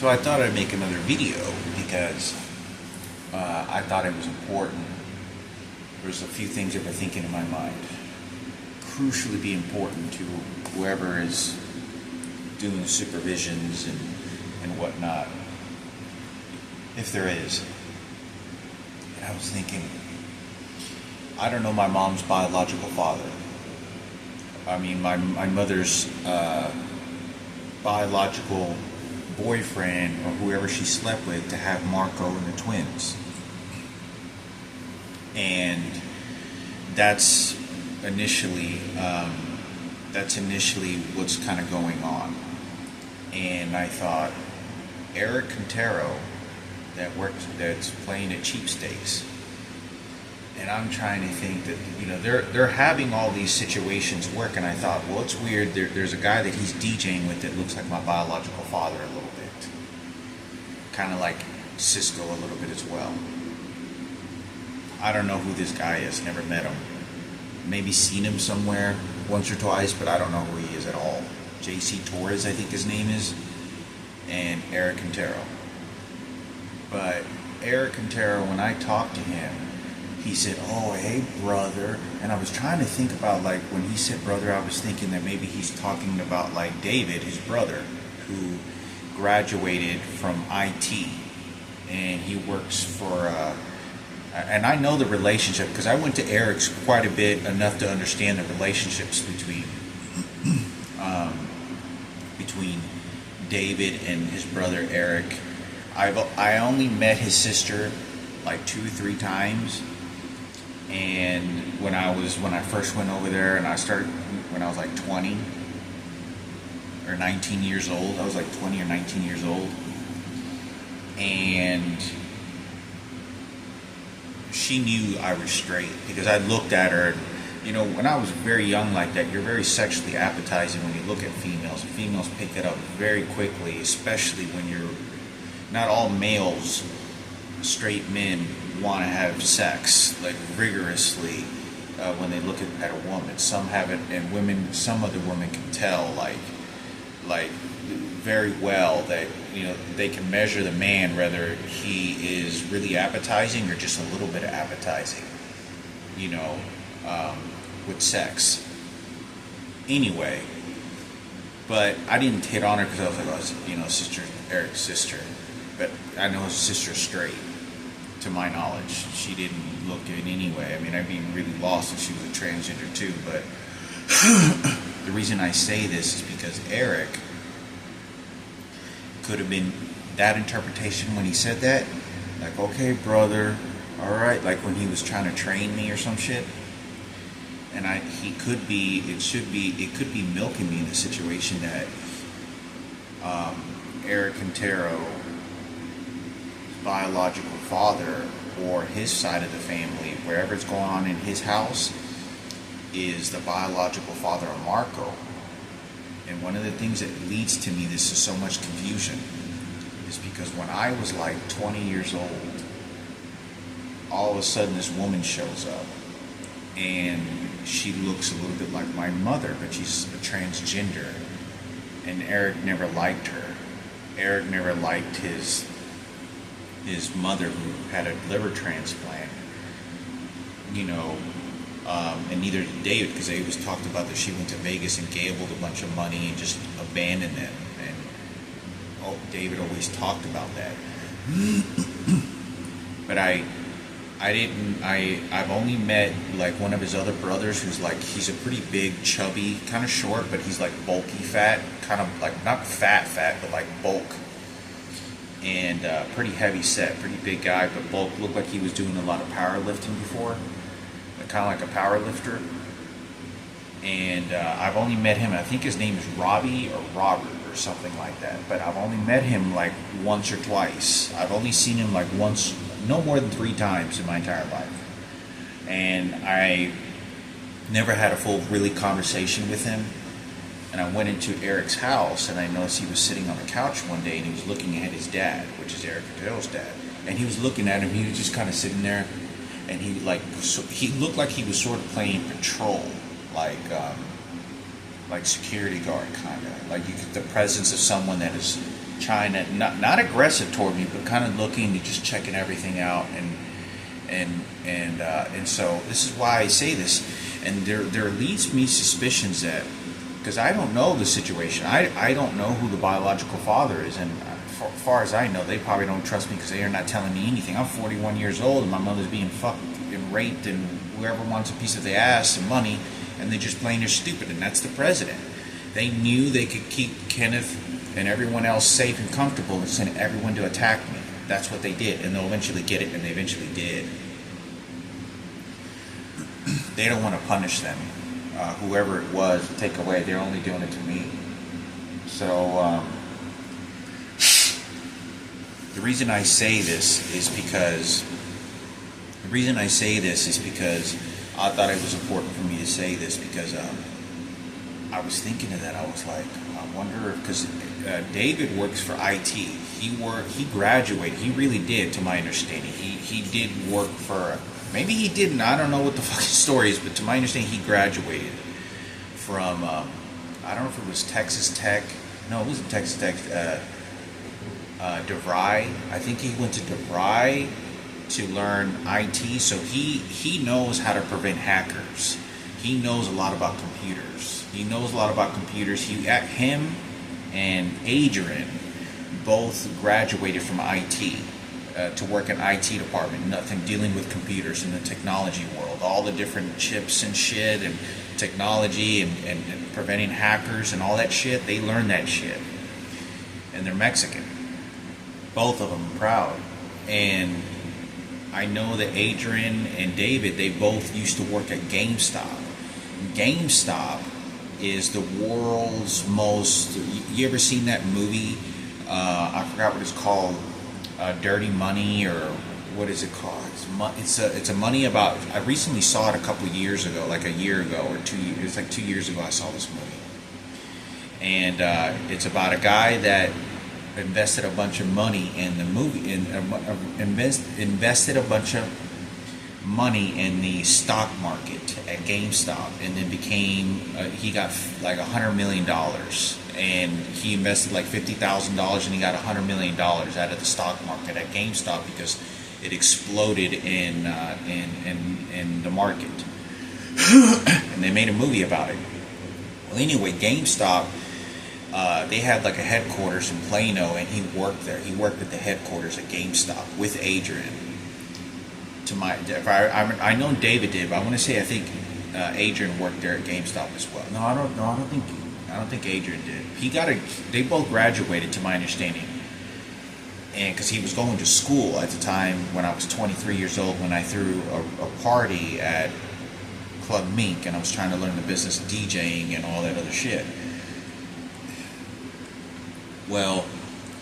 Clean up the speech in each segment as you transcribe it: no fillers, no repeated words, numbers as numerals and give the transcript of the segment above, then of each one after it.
So I thought I'd make another video because I thought it was important. There's a few things that were thinking in my mind. Crucially be important to whoever is doing supervisions and whatnot, if there is. And I was thinking, I don't know my mom's biological father. I mean, my mother's biological boyfriend or whoever she slept with to have Marco and the twins. And that's initially what's kind of going on. And I thought, Eric Quintero that's playing at Cheapsteaks, and I'm trying to think that, you know, they're having all these situations work, and I thought, well, it's weird. There's a guy that he's DJing with that looks like my biological father a little bit, kind of like Cisco a little bit as well. I don't know who this guy is. Never met him. Maybe seen him somewhere once or twice, but I don't know who he is at all. JC Torres, I think his name is, and Eric Quintero. But Eric Quintero, when I talked to him, he said, "Oh, hey, brother." And I was trying to think about, like, when he said brother, I was thinking that maybe he's talking about, like, David, his brother, who graduated from IT. And he works for, and I know the relationship, because I went to Eric's quite a bit, enough to understand the relationships between David and his brother Eric. I only met his sister like 2 or 3 times. And when I first went over there, and when I was like 20 or 19 years old, I was like 20 or 19 years old, and she knew I was straight because I looked at her. You know, when I was very young like that, you're very sexually appetizing when you look at females. Females pick that up very quickly, especially when not all males, straight men, want to have sex like rigorously when they look at a woman. Some have it, and women, some other women can tell like very well that, you know, they can measure the man whether he is really appetizing or just a little bit of appetizing, you know, with sex. Anyway, but I didn't hit on her because I was like, oh, you know, sister, Eric's sister. But I know his sister's straight. To my knowledge, she didn't look good anyway. I mean, I'd be really lost if she was a transgender too. But the reason I say this is because Eric could have been that interpretation when he said that. Like, okay, brother, all right. Like when he was trying to train me or some shit. And it could be milking me in the situation that Eric Quintero, biological father, or his side of the family, wherever it's going on in his house, is the biological father of Marco. And one of the things that leads to me this is so much confusion is because when I was like 20 years old, all of a sudden this woman shows up, and she looks a little bit like my mother, but she's a transgender, and Eric never liked her. Eric never liked his mother, who had a liver transplant, you know, and neither did David, because David was talked about that she went to Vegas and gambled a bunch of money and just abandoned them. And David always talked about that. But I've only met like one of his other brothers who's like, he's a pretty big, chubby, kind of short, but he's like bulky fat, kind of like not fat, but like bulk. And pretty heavy set, pretty big guy, but bulk. Looked like he was doing a lot of powerlifting before, kind of like a power lifter. And I've only met him, I think his name is Robbie or Robert or something like that, but I've only met him like once or twice. I've only seen him like once, no more than 3 times in my entire life. And I never had a full really conversation with him. And I went into Eric's house, and I noticed he was sitting on the couch one day, and he was looking at his dad, which is Eric Quintero's dad. And he was looking at him. He was just kind of sitting there, and he looked like he was sort of playing patrol, like security guard, kind of like you get the presence of someone that is trying to not aggressive toward me, but kind of looking, just checking everything out, and so this is why I say this, and there leads me suspicions that, because I don't know the situation, I don't know who the biological father is, and as far as I know, they probably don't trust me because they are not telling me anything. I'm 41 years old, and my mother's being fucked and raped, and whoever wants a piece of their ass and money, and they just plain are stupid, and that's the president. They knew they could keep Kenneth and everyone else safe and comfortable and send everyone to attack me. That's what they did, and they'll eventually get it, and they eventually did. They don't want to punish them. Whoever it was, take away. They're only doing it to me. So, the reason I say this is because I thought it was important for me to say this, because I was thinking of that. I was like, I wonder if, because David works for IT. He graduated. He really did, to my understanding. He did work for, maybe he didn't. I don't know what the fucking story is, but to my understanding, he graduated from, I don't know if it was Texas Tech. No, it wasn't Texas Tech. DeVry. I think he went to DeVry to learn IT, so he knows how to prevent hackers. He knows a lot about computers. Him and Adrian both graduated from IT to work in IT department. Nothing dealing with computers in the technology world. All the different chips and shit and technology and preventing hackers and all that shit. They learned that shit, and they're Mexican. Both of them are proud. And I know that Adrian and David, they both used to work at GameStop. GameStop is the world's most... You ever seen that movie? I forgot what it's called. Dirty Money, or what is it called? It's a money about... I recently saw it a couple of years ago, like a year ago or 2 years. It's like 2 years ago I saw this movie. And it's about a guy that invested a bunch of money in the movie, invested a bunch of money in the stock market at GameStop, and then he got like $100 million, and he invested like $50,000, and he got $100 million out of the stock market at GameStop because it exploded in the market, and they made a movie about it. Well, anyway, GameStop. They had like a headquarters in Plano, and he worked there. He worked at the headquarters at GameStop with Adrian. I know David did, but I want to say I think Adrian worked there at GameStop as well. No, I don't think Adrian did. They both graduated, to my understanding, and because he was going to school at the time when I was 23 years old, when I threw a party at Club Mink, and I was trying to learn the business of DJing and all that other shit. Well,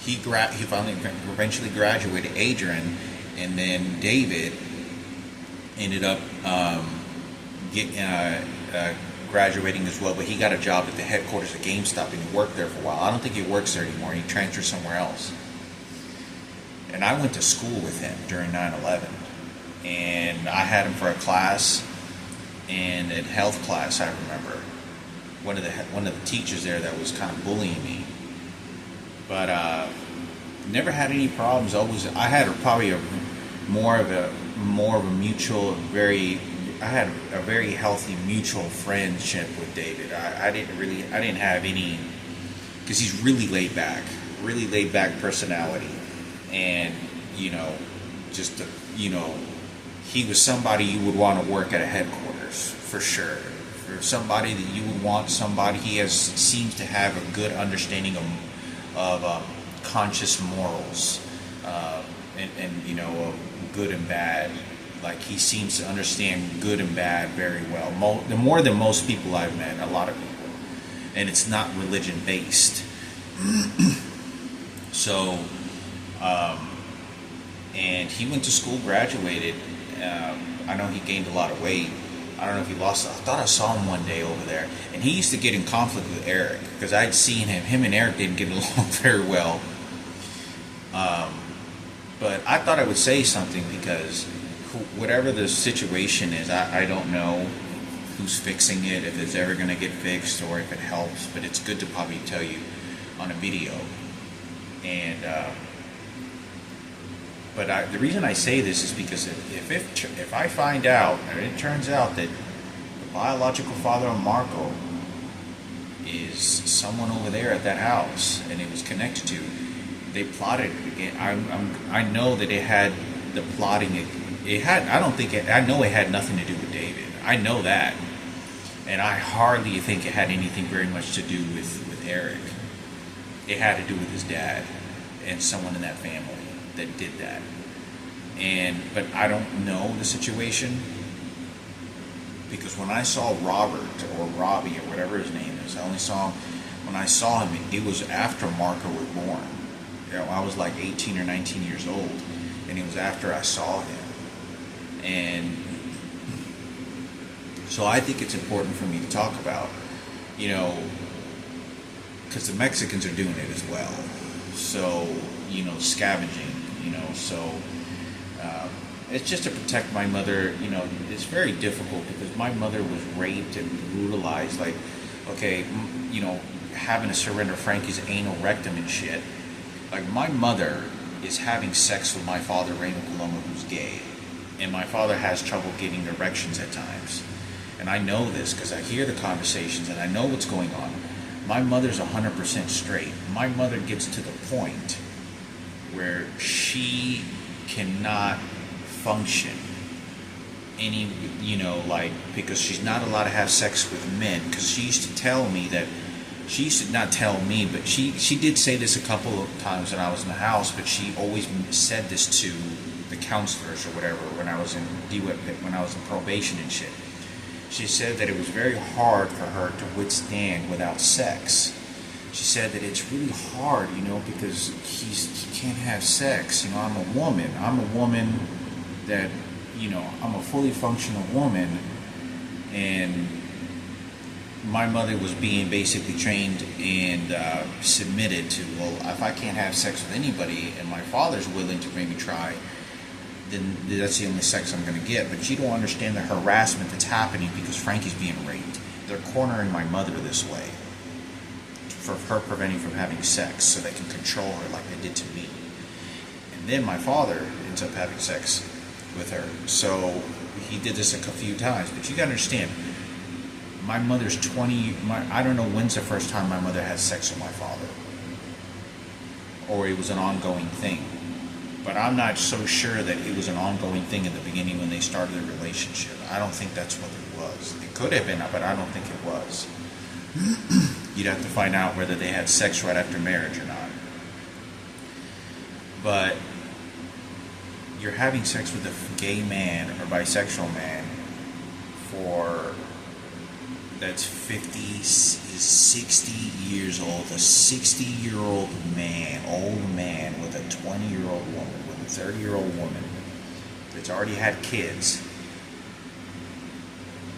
he finally eventually graduated, Adrian, and then David ended up graduating as well, but he got a job at the headquarters of GameStop, and he worked there for a while. I don't think he works there anymore. He transferred somewhere else. And I went to school with him during 9/11, and I had him for a class, and in health class, I remember one of the teachers there that was kind of bullying me. But never had any problems. I had probably more of a very healthy mutual friendship with David. I didn't have any, because he's really laid back personality, and he was somebody you would want to work at a headquarters for sure. For somebody that you would want, he seems to have a good understanding of conscious morals, and good and bad. Like, he seems to understand good and bad very well, more than most people I've met. A lot of people, and it's not religion based. So, and he went to school, graduated. I know he gained a lot of weight. I don't know if he lost it. I thought I saw him one day over there. And he used to get in conflict with Eric, because I'd seen him. Him and Eric didn't get along very well. But I thought I would say something, because whatever the situation is, I don't know who's fixing it, if it's ever going to get fixed, or if it helps. But it's good to probably tell you on a video. And but the reason I say this is because if I find out, and it turns out that the biological father of Marco is someone over there at that house, and it was connected to, they plotted it again. I know that it had the plotting. It had. I don't think it. I know it had nothing to do with David. I know that, and I hardly think it had anything very much to do with Eric. It had to do with his dad and someone in that family that did that. But I don't know the situation, because when I saw Robert or Robbie or whatever his name is, I only saw him when I saw him. It was after Marco was born. I was like 18 or 19 years old, and it was after I saw him. And so I think it's important for me to talk about, because the Mexicans are doing it as well. So, scavenging, so it's just to protect my mother. It's very difficult because my mother was raped and brutalized, like, okay, having to surrender Frankie's anal rectum and shit. Like, my mother is having sex with my father, Raymond Paloma, who's gay, and my father has trouble getting erections at times. And I know this because I hear the conversations and I know what's going on. My mother's 100% straight. My mother gets to the point where she cannot function because she's not allowed to have sex with men. Because she used to tell me that, she used to not tell me, but she did say this a couple of times when I was in the house, but she always said this to the counselors or whatever when I was in when I was in probation and shit. She said that it was very hard for her to withstand without sex. She said that it's really hard, because he can't have sex. I'm a woman. I'm a woman that, I'm a fully functional woman, and my mother was being basically trained and submitted to, well, if I can't have sex with anybody and my father's willing to maybe try, then that's the only sex I'm going to get. But you don't understand the harassment that's happening because Frankie's being raped. They're cornering my mother this way for her preventing from having sex so they can control her like they did to me. And then my father ends up having sex with her. So he did this a few times. But you got to understand, my mother's 20... I don't know when's the first time my mother had sex with my father. Or it was an ongoing thing. But I'm not so sure that it was an ongoing thing in the beginning when they started their relationship. I don't think that's what it was. It could have been, but I don't think it was. You'd have to find out whether they had sex right after marriage or not. But you're having sex with a gay man or bisexual man that's 50, 60 years old, a 60-year-old man, old man with a 20-year-old woman, with a 30-year-old woman that's already had kids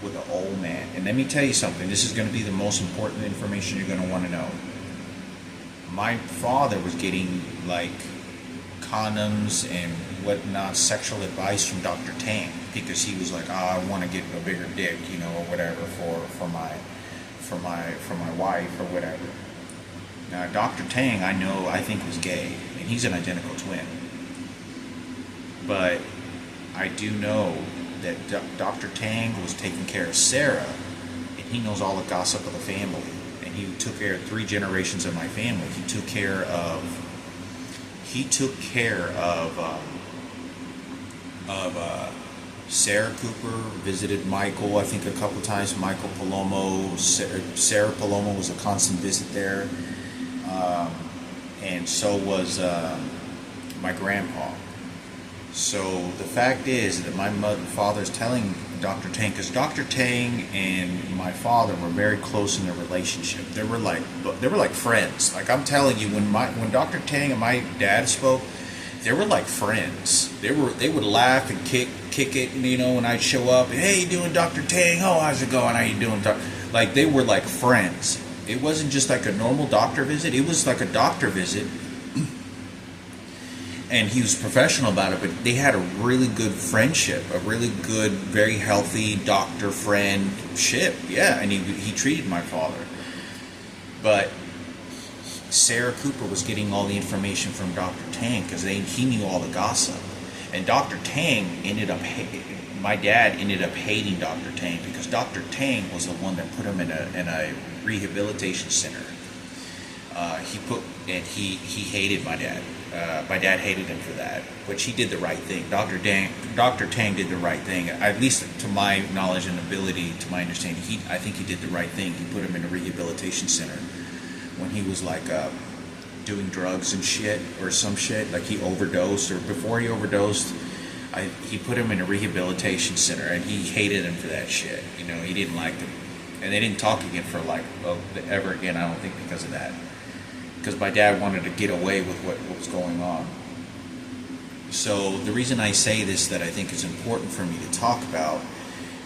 with an old man. And let me tell you something, this is going to be the most important information you're going to want to know. My father was getting, condoms and whatnot, sexual advice from Dr. Tang, because he was like, I want to get a bigger dick, or whatever for my wife or whatever. Now, Dr. Tang, I think was gay, and he's an identical twin. But I do know that Dr. Tang was taking care of Sarah, and he knows all the gossip of the family, and he took care of 3 generations of my family. He took care of Sarah Cooper, visited Michael, I think a couple times, Michael Palomo, Sarah Palomo was a constant visit there, and so was my grandpa. So the fact is that my father's telling Dr. Tang, because Dr. Tang and my father were very close in their relationship. They were like friends. Like, I'm telling you, when Dr. Tang and my dad spoke, they were like friends. They would laugh and kick it, when I'd show up. Hey, you doing, Dr. Tang? Oh, how's it going? How you doing, doc? Like, they were like friends. It wasn't just like a normal doctor visit. It was like a doctor visit. And he was professional about it, but they had a really good friendship, a really good, very healthy doctor-friendship. Yeah, and he treated my father. But Sarah Cooper was getting all the information from Dr. Tang because he knew all the gossip. And Dr. Tang my dad ended up hating Dr. Tang because Dr. Tang was the one that put him in a rehabilitation center. He hated my dad. My dad hated him for that, which he did the right thing. Dr. Tang did the right thing, at least to my knowledge and ability, to my understanding. I think he did the right thing. He put him in a rehabilitation center when he was like doing drugs and shit or some shit, like he overdosed, or before he overdosed, he put him in a rehabilitation center, and he hated him for that shit. You know, he didn't like them, and they didn't talk again for like ever again. I don't think because of that. Because my dad wanted to get away with what was going on. So the reason I say this, that I think is important for me to talk about,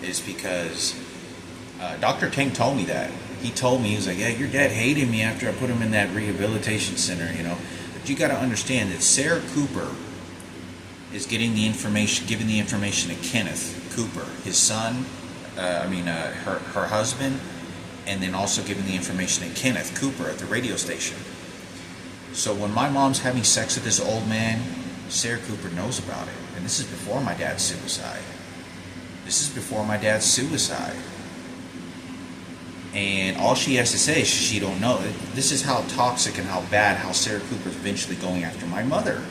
is because Dr. Tang told me that. He told me, he was like, yeah, your dad hated me after I put him in that rehabilitation center, you know. But you got to understand that Sarah Cooper is giving the information to Kenneth Cooper, his son, her husband, and then also giving the information to Kenneth Cooper at the radio station. So when my mom's having sex with this old man, Sarah Cooper knows about it. And this is before my dad's suicide. And all she has to say is she don't know. This is how toxic and how Sarah Cooper is eventually going after my mother.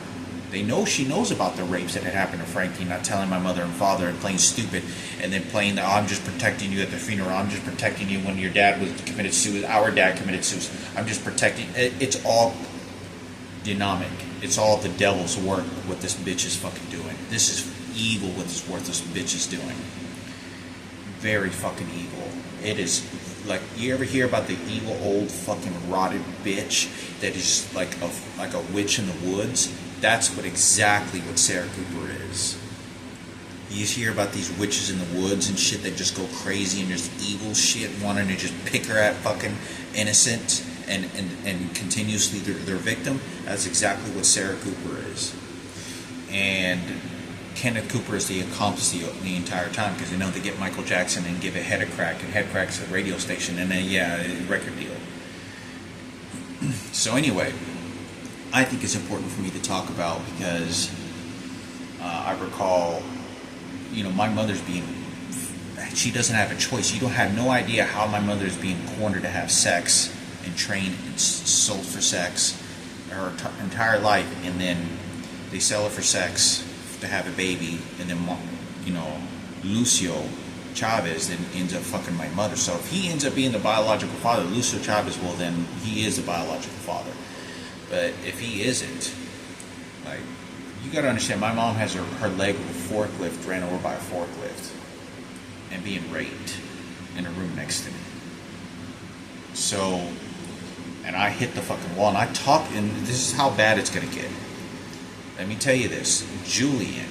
She knows about the rapes that had happened to Frankie, not telling my mother and father, and playing stupid, and then playing I'm just protecting you at the funeral. I'm just protecting you when your dad committed suicide. Our dad committed suicide. I'm just protecting. It's all dynamic. It's all the devil's work. What this bitch is fucking doing. This is evil. What this worthless bitch is doing. Very fucking evil. It is. Like, you ever hear about the evil old fucking rotted bitch that is like a witch in the woods? That's exactly what Sarah Cooper is. You hear about these witches in the woods and shit that just go crazy and just evil shit, wanting to just pick her at fucking innocent and continuously their victim. That's exactly what Sarah Cooper is. And Kenneth Cooper is the accomplice the entire time, because they know they get Michael Jackson and give a head a crack, and head cracks a radio station, and then a record deal. So anyway, I think it's important for me to talk about, because I recall, my mother's she doesn't have a choice. You don't have no idea how my mother's being cornered to have sex and trained and sold for sex her entire life, and then they sell her for sex to have a baby, and then Lucio Chavez then ends up fucking my mother. So if he ends up being the biological father, Lucio Chavez, well then he is the biological father. But if he isn't, like, you gotta understand, my mom has her leg with a forklift, ran over by a forklift, and being raped in a room next to me. So, and I hit the fucking wall, and and this is how bad it's gonna get. Let me tell you this, Julian.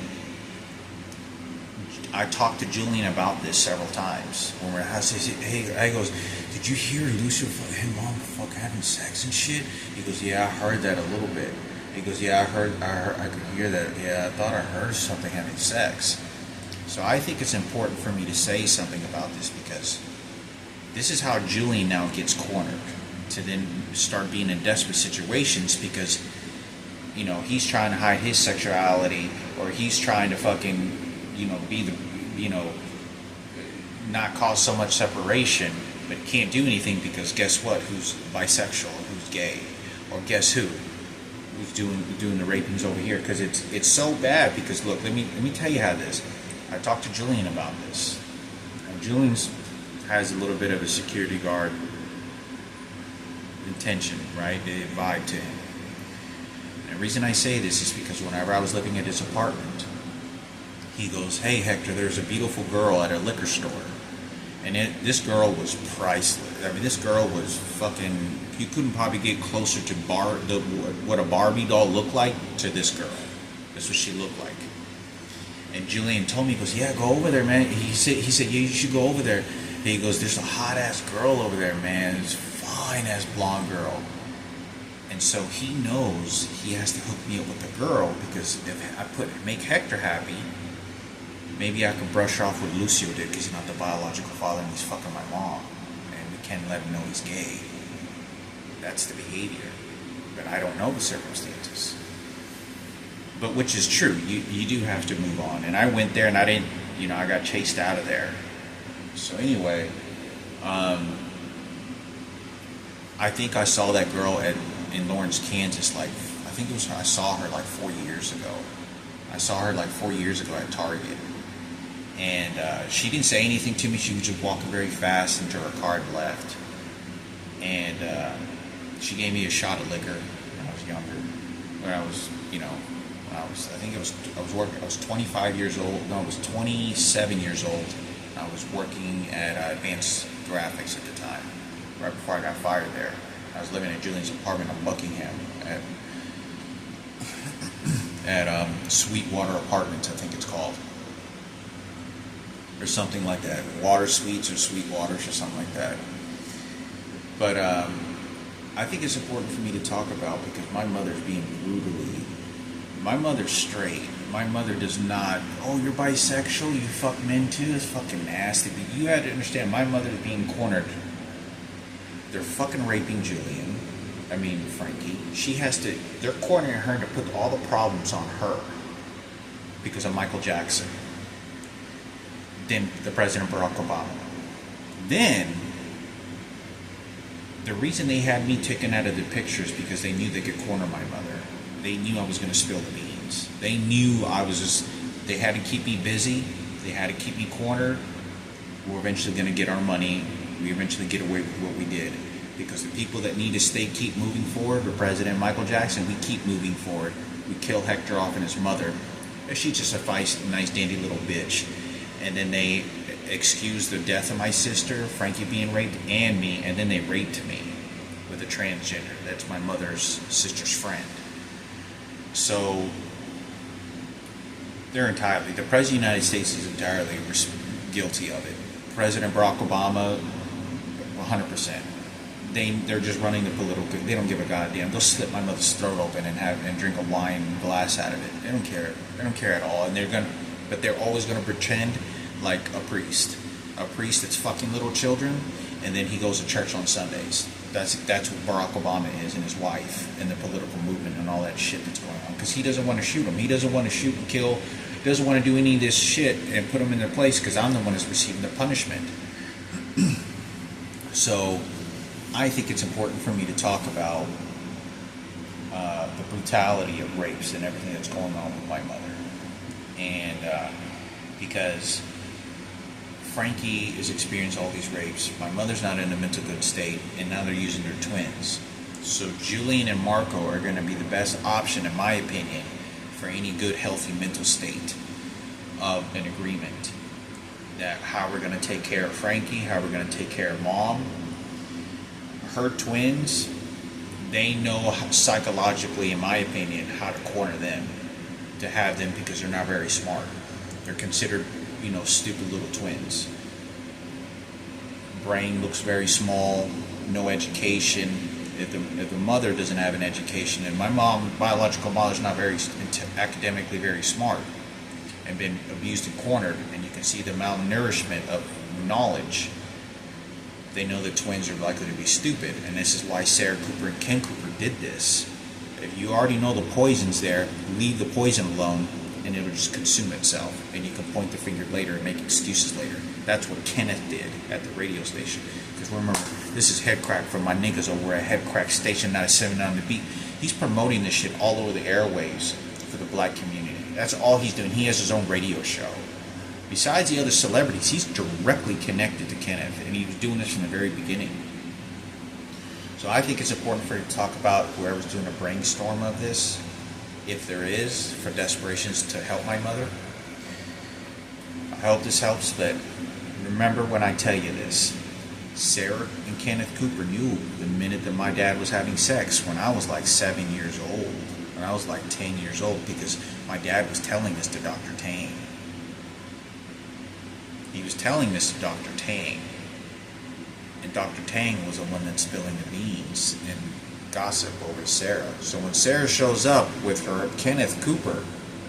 I talked to Julian about this several times. When we're at the house, I goes, did you hear Lucio and Mom fucking having sex and shit? He goes, yeah, I heard that a little bit. He goes, yeah, I could hear that. Yeah, I thought I heard something having sex. So I think it's important for me to say something about this, because this is how Julian now gets cornered to then start being in desperate situations, because he's trying to hide his sexuality, or he's trying to fucking, be the, not cause so much separation, but can't do anything, because guess what? Who's bisexual, who's gay, or guess who's doing the rapings over here? Because it's so bad. Because look, let me tell you how this. I talked to Julian about this. And Julian has a little bit of a security guard intention, right? The vibe to him. The reason I say this is because whenever I was living at his apartment, he goes, hey Hector, there's a beautiful girl at a liquor store. And this girl was priceless. I mean, this girl was fucking, you couldn't probably get closer to what a Barbie doll looked like to this girl. That's what she looked like. And Julian told me, he goes, yeah, go over there, man. He said, yeah, you should go over there. And he goes, there's a hot ass girl over there, man. This fine ass blonde girl. And so he knows he has to hook me up with the girl, because if I make Hector happy, maybe I can brush off what Lucio did, because he's not the biological father and he's fucking my mom, and we can't let him know he's gay. That's the behavior. but I don't know the circumstances. But which is true, you do have to move on. And I went there and I didn't, I got chased out of there. So anyway, I think I saw that girl in Lawrence, Kansas, I saw her like 4 years ago. I saw her like 4 years ago at Target. And she didn't say anything to me. She was just walking very fast into her car and left. And she gave me a shot of liquor when I was younger. When I was, I was 25 years old. No, I was 27 years old. I was working at Advanced Graphics at the time, right before I got fired there. I was living at Julian's apartment in Buckingham at Sweetwater Apartments, I think it's called. Or something like that. Water Suites or Sweet Waters or something like that. But I think it's important for me to talk about because my mother's being my mother's straight. My mother does not, oh, you're bisexual, you fuck men too? It's fucking nasty. But you had to understand, my mother's being cornered. They're fucking raping Julian. Frankie. They're cornering her to put all the problems on her because of Michael Jackson. Then the President Barack Obama. Then, the reason they had me taken out of the pictures because they knew they could corner my mother. They knew I was going to spill the beans. They knew they had to keep me busy. They had to keep me cornered. We're eventually going to get our money. We eventually get away with what we did. Because the people that need to keep moving forward, the President Michael Jackson, we keep moving forward. We kill Hector off and his mother. She's just a nice, dandy little bitch. And then they excused the death of my sister, Frankie being raped, and me, and then they raped me with a transgender. That's my mother's sister's friend. So, the President of the United States is entirely guilty of it. President Barack Obama, 100%. They're just running the political. They don't give a goddamn. They'll slit my mother's throat open and drink a wine glass out of it. They don't care. They don't care at all. And but they're always gonna pretend like a priest that's fucking little children, and then he goes to church on Sundays. That's what Barack Obama is, and his wife, and the political movement, and all that shit that's going on. Because he doesn't want to shoot them. He doesn't want to shoot and kill. Doesn't want to do any of this shit and put them in their place. Because I'm the one that's receiving the punishment. So, I think it's important for me to talk about the brutality of rapes and everything that's going on with my mother. And because Frankie is experiencing all these rapes, my mother's not in a mental good state, and now they're using their twins. So Julian and Marco are going to be the best option, in my opinion, for any good, healthy mental state of an agreement. That how we're going to take care of Frankie, how we're going to take care of Mom. Her twins, they know psychologically, in my opinion, how to corner them, to have them, because they're not very smart. They're considered, stupid little twins. Brain looks very small, no education. If the mother doesn't have an education, and my biological mother's not very academically very smart, and been abused and cornered, and you can see the malnourishment of knowledge. They know that twins are likely to be stupid, and this is why Sarah Cooper and Ken Cooper did this. If you already know the poison's there, leave the poison alone, and it'll just consume itself, and you can point the finger later and make excuses later. That's what Kenneth did at the radio station. Because remember, this is Head Crack from my niggas over at Head Crack Station 97 on the beat. He's promoting this shit all over the airwaves for the black community. That's all he's doing. He has his own radio show. Besides the other celebrities, he's directly connected to Kenneth, and he was doing this from the very beginning. So I think it's important for you to talk about whoever's doing a brainstorm of this, if there is, for desperations to help my mother. I hope this helps, but remember when I tell you this, Sarah and Kenneth Cooper knew the minute that my dad was having sex when I was like 7 years old, when I was like 10 years old, because my dad was telling this to Dr. Tang. He was telling this to Dr. Tang. And Dr. Tang was the one that's spilling the beans and gossip over Sarah. So when Sarah shows up with her Kenneth Cooper,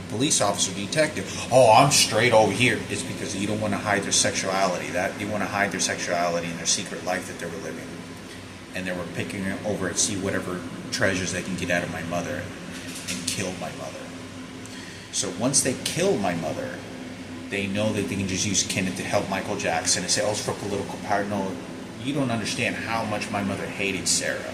police officer, detective, oh, I'm straight over here, it's because you don't want to hide their sexuality. That you want to hide their sexuality and their secret life that they were living. and they were picking over to see whatever treasures they can get out of my mother, and killed my mother. So once they kill my mother, they know that they can just use Kenneth to help Michael Jackson and say, oh, it's for political power. No, you don't understand how much my mother hated Sarah.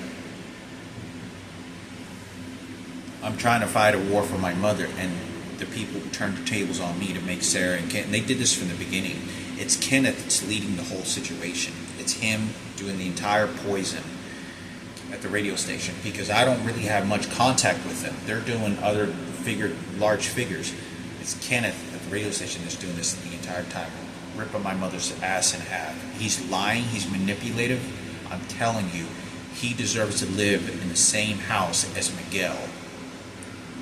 I'm trying to fight a war for my mother, and the people who turned the tables on me to make Sarah and Kenneth, and they did this from the beginning. It's Kenneth that's leading the whole situation. It's him doing the entire poison at the radio station, because I don't really have much contact with them. They're doing other large figures. It's Kenneth at the radio station that's doing this the entire time, ripping my mother's ass in half. He's lying, he's manipulative. I'm telling you, he deserves to live in the same house as Miguel.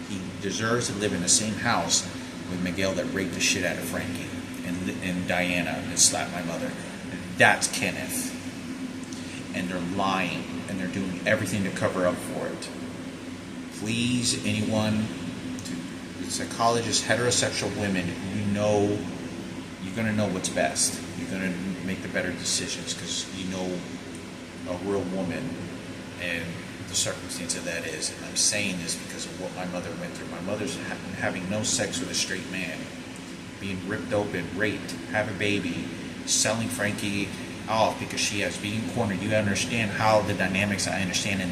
He deserves to live in the same house with Miguel that raped the shit out of Frankie and Diana and slapped my mother. That's Kenneth. And they're lying, and they're doing everything to cover up for it. Please, anyone, psychologists, heterosexual women, you're going to know what's best. You're going to make the better decisions because you know a real woman and the circumstance of that is. And I'm saying this because of what my mother went through. My mother's having no sex with a straight man, being ripped open, raped, have a baby, selling Frankie off because she has being cornered. You understand how the dynamics, I understand in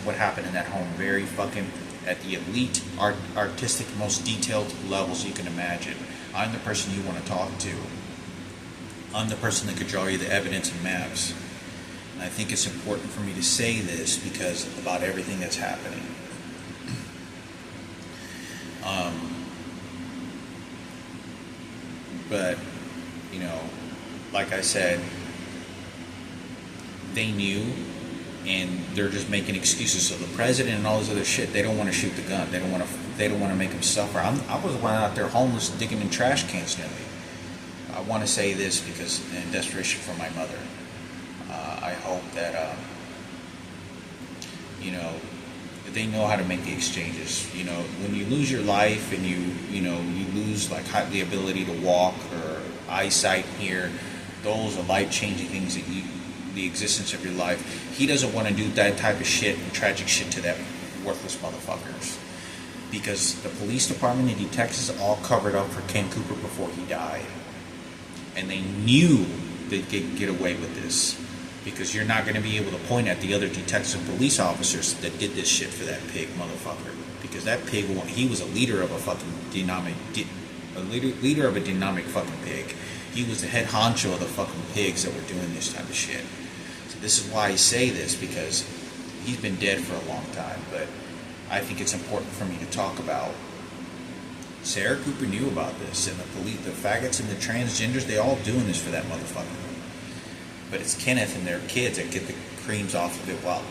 what happened in that home, very fucking at the elite, artistic, most detailed levels you can imagine. I'm the person you want to talk to. I'm the person that could draw you the evidence and maps. And I think it's important for me to say this because about everything that's happening. But, like I said, they knew, and they're just making excuses. So the president and all this other shit, they don't want to shoot the gun. They don't want to make him suffer. I was the one out there homeless, digging in trash cans near me. I want to say this because in desperation for my mother, I hope that they know how to make the exchanges. When you lose your life and you lose like the ability to walk or eyesight here, those are life-changing things that the existence of your life. He doesn't want to do that type of shit and tragic shit to that worthless motherfuckers, because the police department and detectives all covered up for Ken Cooper before he died, and they knew they'd get away with this, because you're not going to be able to point at the other detectives and police officers that did this shit for that pig motherfucker, because that pig, he was a leader of a fucking leader of a dynamic fucking pig. He was the head honcho of the fucking pigs that were doing this type of shit. So this is why I say this, because he's been dead for a long time, but I think it's important for me to talk about. Sarah Cooper knew about this, and the police, the faggots and the transgenders, they all doing this for that motherfucker. But it's Kenneth and their kids that get the creams off of it while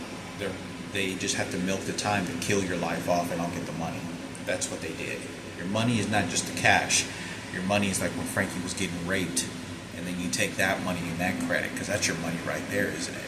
they just have to milk the time to kill your life off and I'll get the money. That's what they did. Your money is not just the cash. Your money is like when Frankie was getting raped, and then you take that money and that credit, because that's your money right there, isn't it?